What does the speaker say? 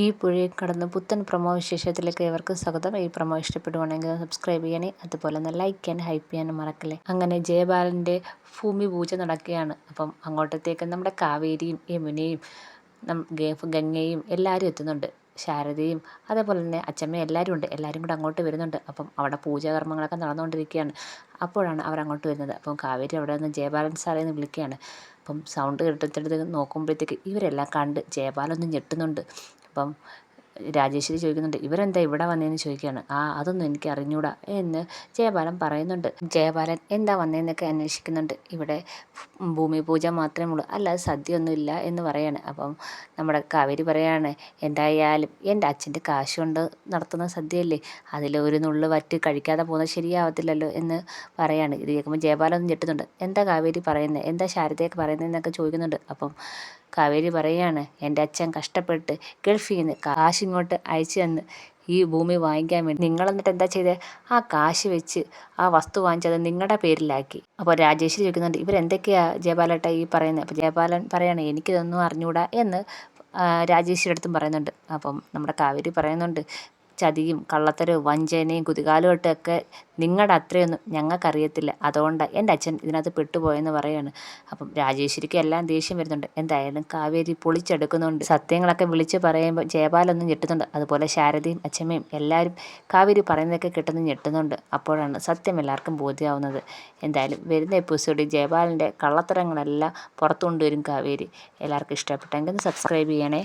ഈ പുഴയിൽ കടന്ന് പുത്തൻ പ്രൊമോ വിശേഷത്തിലേക്ക് ഏവർക്കും സ്വാഗതം. ഈ പ്രൊമോ ഇഷ്ടപ്പെടുവാണെങ്കിൽ സബ്സ്ക്രൈബ് ചെയ്യണേ, അതുപോലെ ഒന്ന് ലൈക്ക് ചെയ്യാനും ഹൈപ്പ് ചെയ്യാനും മറക്കല്ലേ. അങ്ങനെ ജയബാലൻ്റെ ഭൂമി പൂജ നടക്കുകയാണ്. അപ്പം അങ്ങോട്ടത്തേക്ക് നമ്മുടെ കാവേരിയും യമുനയും ഗംഗയും എല്ലാവരും എത്തുന്നുണ്ട്. ശാരദയും അതേപോലെ തന്നെ അച്ചമ്മയും എല്ലാവരും ഉണ്ട്. എല്ലാവരും കൂടെ അങ്ങോട്ട് വരുന്നുണ്ട്. അപ്പം അവിടെ പൂജാകർമ്മങ്ങളൊക്കെ നടന്നുകൊണ്ടിരിക്കുകയാണ്. അപ്പോഴാണ് അവർ അങ്ങോട്ട് വരുന്നത്. അപ്പം കാവേരി അവിടെ നിന്ന് ജയബാലൻ സാറേ എന്ന് വിളിക്കുകയാണ്. അപ്പം സൗണ്ട് കേട്ടിട്ടെടുത്ത് നോക്കുമ്പോഴത്തേക്ക് ഇവരെല്ലാം കണ്ട് ജയബാലൊന്ന് ഞെട്ടുന്നുണ്ട്. അപ്പം രാജേശ്വരി ചോദിക്കുന്നുണ്ട്, ഇവരെന്താ ഇവിടെ വന്നതെന്ന് ചോദിക്കുകയാണ്. അതൊന്നും എനിക്ക് അറിഞ്ഞൂടാ എന്ന് ജയബാലൻ പറയുന്നുണ്ട്. ജയബാലൻ എന്താ വന്നതെന്നൊക്കെ അന്വേഷിക്കുന്നുണ്ട്. ഇവിടെ ഭൂമി പൂജ മാത്രമേ ഉള്ളൂ, അല്ലാതെ സദ്യ ഒന്നുമില്ല എന്ന് പറയാണ്. അപ്പം നമ്മുടെ കാവേരി പറയാണ്, എന്തായാലും എൻ്റെ അച്ഛൻ്റെ കാശ് കൊണ്ട് നടത്തുന്ന സദ്യയല്ലേ, അതിൽ ഒരു നുള്ളു വറ്റ് കഴിക്കാതെ പോകുന്നത് ശരിയാവത്തില്ലല്ലോ എന്ന് പറയാണ്. ഇത് കേൾക്കുമ്പോൾ ജയബാലൻ ഒന്ന് ഞെട്ടുന്നുണ്ട്. എന്താ കാവേരി പറയുന്നത്, എന്താ ശാരദയൊക്കെ പറയുന്നതെന്നൊക്കെ ചോദിക്കുന്നുണ്ട്. അപ്പം കാവേരി പറയാണ്, എൻ്റെ അച്ഛൻ കഷ്ടപ്പെട്ട് ഗൾഫിൽ നിന്ന് കാശ് ഇങ്ങോട്ട് അയച്ചു തന്ന് ഈ ഭൂമി വാങ്ങിക്കാൻ വേണ്ടി, നിങ്ങൾ എന്നിട്ട് എന്താ ചെയ്തത്, ആ കാശ് വെച്ച് ആ വസ്തു വാങ്ങിച്ചത് നിങ്ങളുടെ പേരിലാക്കി. അപ്പോൾ രാജേശ്വരി ചോദിക്കുന്നുണ്ട്, ഇവരെന്തൊക്കെയാ ജയബാലേട്ട ഈ പറയുന്നത്. അപ്പോൾ ജയബാലൻ പറയാണ്, എനിക്കിതൊന്നും അറിഞ്ഞൂടാ എന്ന് രാജേശ്വരി അടുത്തും പറയുന്നുണ്ട്. അപ്പം നമ്മുടെ കാവേരി പറയുന്നുണ്ട്, ചതിയും കള്ളത്തരവും വഞ്ചനയും കുതികാലുമായിട്ടൊക്കെ നിങ്ങളുടെ അത്രയൊന്നും ഞങ്ങൾക്കറിയത്തില്ല, അതുകൊണ്ടാണ് എൻ്റെ അച്ഛൻ ഇതിനകത്ത് പെട്ടുപോയെന്ന് പറയാണ്. അപ്പം രാജേശ്വരിക്ക് എല്ലാം ദേഷ്യം വരുന്നുണ്ട്. എന്തായാലും കാവേരി പൊളിച്ചെടുക്കുന്നുണ്ട്. സത്യങ്ങളൊക്കെ വിളിച്ച് പറയുമ്പോൾ ജയപാലൊന്നും ഞെട്ടുന്നുണ്ട്. അതുപോലെ ശാരദയും അച്ഛമ്മയും എല്ലാവരും കാവേരി പറയുന്നതൊക്കെ കിട്ടുന്ന ഞെട്ടുന്നുണ്ട്. അപ്പോഴാണ് സത്യം എല്ലാവർക്കും ബോധ്യമാവുന്നത്. എന്തായാലും വരുന്ന എപ്പിസോഡിൽ ജയപാലൻ്റെ കള്ളത്തരങ്ങളെല്ലാം പുറത്തു കൊണ്ടുവരും കാവേരി. എല്ലാവർക്കും ഇഷ്ടപ്പെട്ടെങ്കിൽ സബ്സ്ക്രൈബ് ചെയ്യണേ.